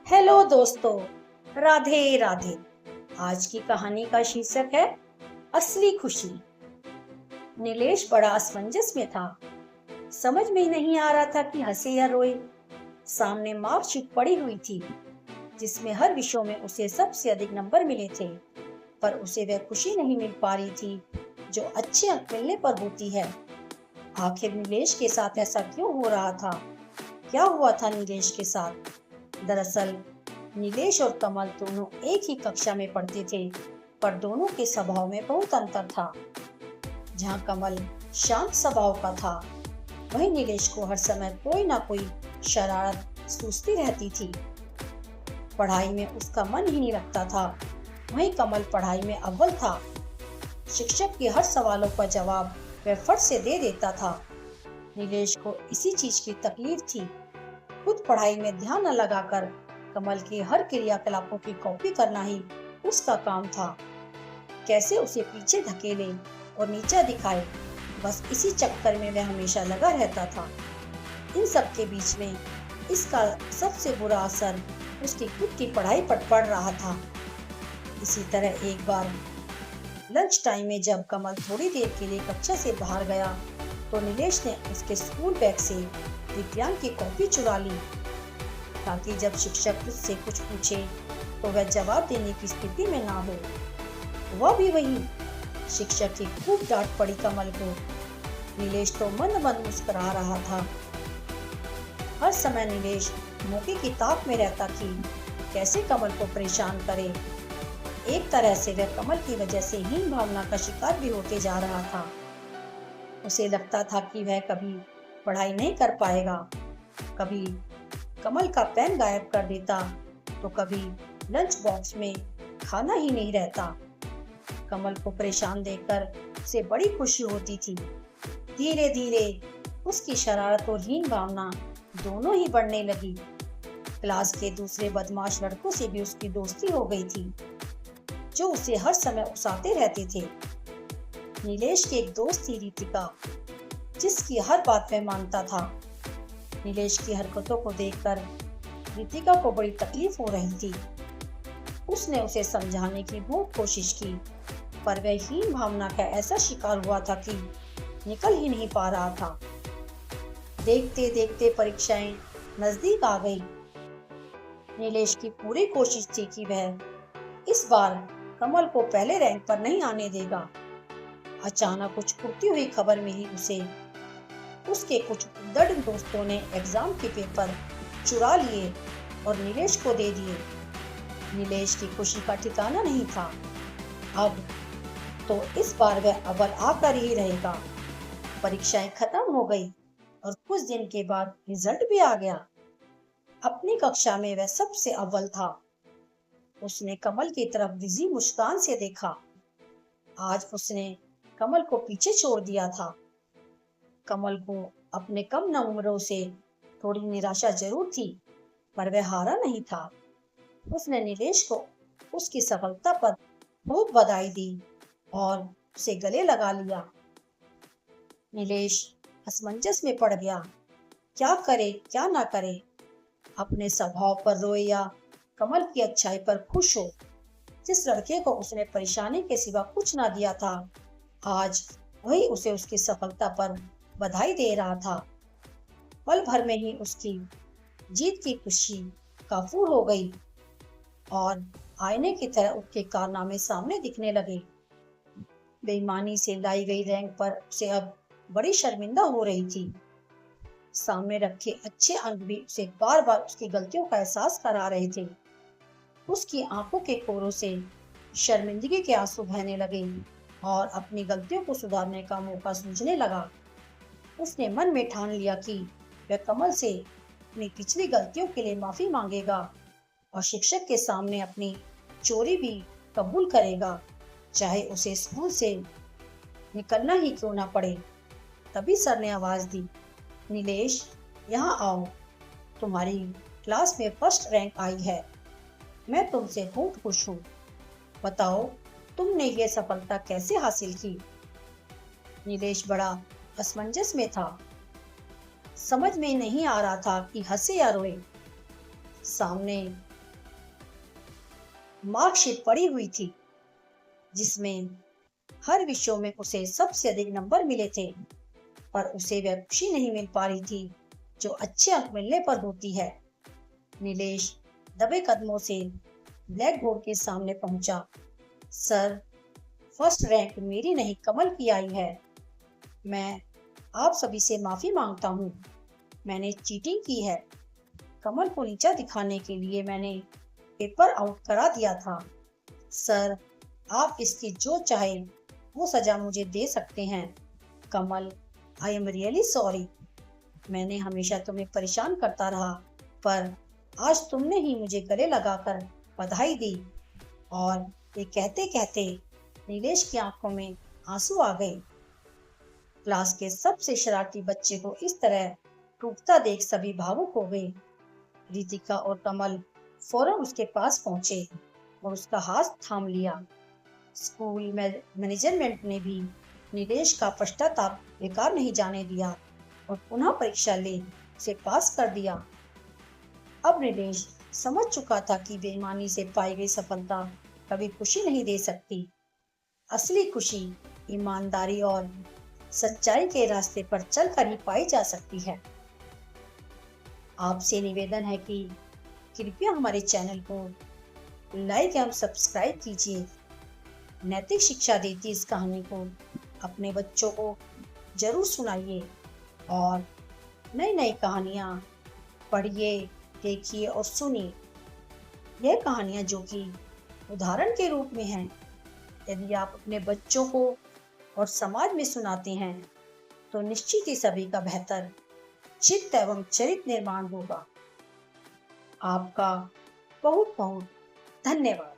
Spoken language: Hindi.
हेलो दोस्तों, राधे राधे। आज की कहानी का शीर्षक है असली खुशी। नीलेश बड़ा असमंजस में था। समझ में ही नहीं आ रहा था कि हंसे या रोए। सामने मार्कशीट पड़ी हुई थी जिसमें हर विषय में उसे सबसे अधिक नंबर मिले थे, पर उसे वह खुशी नहीं मिल पा रही थी जो अच्छे अंक मिलने पर होती है। आखिर नीलेश के साथ ऐसा क्यों हो रहा था? क्या हुआ था नीलेश के साथ? दरअसल नीलेश और कमल दोनों एक ही कक्षा में पढ़ते थे, पर दोनों के स्वभाव में बहुत अंतर था। जहाँ कमल शांत स्वभाव का था, वहीं नीलेश को हर समय कोई ना कोई शरारत सूझती रहती थी। पढ़ाई में उसका मन ही नहीं लगता था, वहीं कमल पढ़ाई में अव्वल था। शिक्षक के हर सवालों का जवाब वह फट से दे देता था। नीलेश को इसी चीज की तकलीफ थी। खुद पढ़ाई में ध्यान न लगाकर कमल के हर क्रियाकलापों की कॉपी करना ही उसका काम था। कैसे उसे पीछे धकेले और नीचा दिखाए, बस इसी चक्कर में वह हमेशा लगा रहता था। इन सब के बीच में इसका सबसे बुरा असर उसकी खुद की पढ़ाई पर पड़ रहा था। इसी तरह एक बार लंच टाइम में जब कमल थोड़ी देर के लिए कक्षा से बाहर गया, तो नीलेश ने उसके स्कूल बैग से विज्ञान की कॉपी चुरा ली, ताकि जब शिक्षक उससे कुछ पूछे तो वह जवाब देने की स्थिति में ना हो। वह भी वही। शिक्षक की खूब डांट पड़ी कमल को। नीलेश तो मन मन मुस्कुरा रहा था। हर समय नीलेश मौके की ताक में रहता कि कैसे कमल को परेशान करे। एक तरह से वह कमल की वजह से हीन भावना का शिकार भी होते जा रहा था। उसे लगता था कि वह कभी पढ़ाई नहीं कर पाएगा, कभी कमल का पेन गायब कर देता, तो कभी लंच बॉक्स में खाना ही नहीं रहता। कमल को परेशान देखकर उसे बड़ी खुशी होती थी। धीरे धीरे उसकी शरारत और हीन भावना दोनों ही बढ़ने लगी। क्लास के दूसरे बदमाश लड़कों से भी उसकी दोस्ती हो गई थी, जो उसे हर समय उकसाते रहते थे। नीलेश की एक दोस्त थी रितिका, जिसकी हर बात वह मानता था। नीलेश की हरकतों को देखकर रितिका को बड़ी तकलीफ हो रही थी। उसने उसे समझाने की बहुत कोशिश की, पर वह हीन भावना का ऐसा शिकार हुआ था कि निकल ही नहीं पा रहा था। देखते देखते परीक्षाएं नजदीक आ गई। नीलेश की पूरी कोशिश थी कि वह इस बार कमल को पहले रैंक पर नहीं आने देगा। अचानक कुछ उड़ती हुई खबर मिली उसे। उसके कुछ उद्दंड दोस्तों ने एग्जाम के पेपर चुरा लिए और नीलेश को दे दिए। नीलेश की खुशी का ठिकाना नहीं था। अब तो इस बार वह अव्वल आकर ही रहेगा। परीक्षाएं खत्म हो गई और कुछ दिन के बाद रिजल्ट भी आ गया। अपनी कक्षा में वह सबसे अव्वल था। उसने कमल की तरफ विजी मुस्कान से देखा। आज उसने कमल को पीछे छोड़ दिया था। कमल को अपने कम नंबरों से थोड़ी निराशा जरूर थी, पर वह हारा नहीं था। उसने नीलेश को उसकी सफलता पर बहुत बधाई दी और उसे गले लगा लिया। नीलेश असमंजस में पड़ गया। क्या करे क्या ना करे, अपने स्वभाव पर रोए या कमल की अच्छाई पर खुश हो। जिस लड़के को उसने परेशानी के सिवा कुछ ना दिया था, आज वही उसे उसकी सफलता पर बधाई दे रहा था। पल भर में ही उसकी जीत की खुशी काफूर हो गई और आईने की तरह उसके कारनामे सामने दिखने लगे। बेईमानी से लाई गई रैंक पर उसे अब बड़ी शर्मिंदा हो रही थी। सामने रखे अच्छे अंक भी उसे बार बार उसकी गलतियों का एहसास करा रहे थे। उसकी आंखों के कोरों से शर्मिंदगी के आंसू बहने लगे और अपनी गलतियों को सुधारने का मौका सूझने लगा। उसने मन में ठान लिया कि वह कमल से अपनी पिछली गलतियों के लिए माफी मांगेगा और शिक्षक के सामने अपनी चोरी भी कबूल करेगा, चाहे उसे स्कूल से निकलना ही क्यों ना पड़े। तभी सर ने आवाज दी, नीलेश, यहाँ आओ। तुम्हारी क्लास में फर्स्ट रैंक आई है। मैं तुमसे बहुत खुश हूँ। बताओ, तुमने ये सफलता कैसे हासिल की? नीलेश बड़ा असमंजस में था। समझ में नहीं आ रहा था कि हंसे या रोए। सामने मार्कशीट पड़ी हुई थी जिसमें हर विषयों में उसे सबसे अधिक नंबर मिले थे, पर उसे वह खुशी नहीं मिल पा रही थी जो अच्छे अंक मिलने पर होती है। नीलेश दबे कदमों से ब्लैक बोर्ड के सामने पहुंचा। सर, फर्स्ट रैंक मेरी नहीं कमल की आई है। मैं आप सभी से माफी मांगता हूँ। मैंने चीटिंग की है। कमल को नीचा दिखाने के लिए मैंने पेपर आउट करा दिया था। सर, आप इसकी जो चाहे वो सजा मुझे दे सकते हैं। कमल, आई एम रियली सॉरी। मैंने हमेशा तुम्हें परेशान करता रहा, पर आज तुमने ही मुझे गले लगाकर बधाई दी। और ये कहते कहते नीलेश की आंखों में आंसू आ गए। क्लास के सबसे शरारती बच्चे को इस तरह टूटता देख सभी भावुक हो गए। रितिका और कमल फौरन उसके पास पहुंचे और उसका हाथ थाम लिया। स्कूल मैनेजमेंट ने भी नीलेश का पश्चाताप बेकार नहीं जाने दिया और पुनः परीक्षा ले उसे पास कर दिया। अब नीलेश समझ चुका था कि बेईमानी से पाई गई सफलता कभी खुशी नहीं दे सकती। असली खुशी ईमानदारी और सच्चाई के रास्ते पर चलकर ही पाई जा सकती है। आपसे निवेदन है कि कृपया हमारे चैनल को लाइक एवं सब्सक्राइब कीजिए। नैतिक शिक्षा देती इस कहानी को अपने बच्चों को जरूर सुनाइए और नई नई कहानियाँ पढ़िए, देखिए और सुनिए। यह कहानियाँ जो कि उदाहरण के रूप में हैं, यदि आप अपने बच्चों को और समाज में सुनाते हैं तो निश्चित ही सभी का बेहतर चित्त एवं चरित्र निर्माण होगा। आपका बहुत बहुत धन्यवाद।